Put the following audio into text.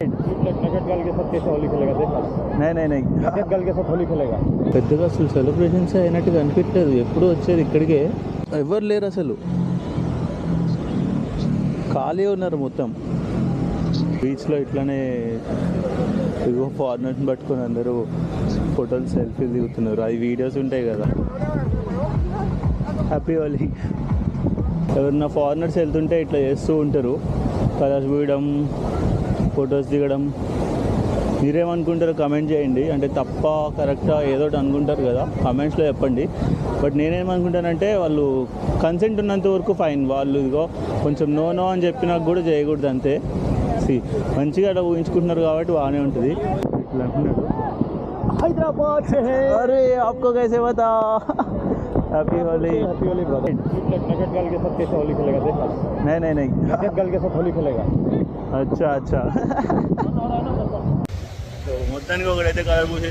नगद गर्ल के साथ कैसे होली खेलेगा देखा नहीं नगद गर्ल के साथ होली खेलेगा పెద్దగా అసలు సెలబ్రేషన్స్ అయినట్టుగా అనిపించలేదు. ఎప్పుడు వచ్చేది ఇక్కడికే, ఎవరు లేరు అసలు, ఖాళీ ఉన్నారు మొత్తం. బీచ్లో ఇట్లానే ఇగో ఫారినర్స్ని పట్టుకొని అందరూ ఫోటోలు సెల్ఫీలు దిగుతున్నారు. అవి వీడియోస్ ఉంటాయి కదా. హ్యాపీ హోలీ. ఎవరన్నా ఫారినర్స్ వెళ్తుంటే ఇట్లా చేస్తూ ఉంటారు, కలర్స్ పూయడం, ఫొటోస్ దిగడం. మీరేమనుకుంటారో కమెంట్ చేయండి. అంటే తప్ప కరెక్టా ఏదో ఒకటి అనుకుంటారు కదా, కమెంట్స్లో చెప్పండి. బట్ నేనేమనుకుంటానంటే వాళ్ళు కన్సెంట్ ఉన్నంత వరకు ఫైన్. వాళ్ళు ఇదిగో కొంచెం నో అని చెప్పినా కూడా చేయకూడదు అంతే. మంచిగా అలా ఊహించుకుంటున్నారు కాబట్టి బాగానే ఉంటుంది. ఇట్లా అంటున్నాడు హైదరాబాద్ అరే ఆప్కో కైసే బతా. हैप्पी होली ब्रदर नगद गर्ल के साथ कैसे होली खेलेगा देखा नहीं नगद गर्ल के साथ होली खेलेगा अच्छा మొత్తానికి ఒకడైతే కలర్ పూసి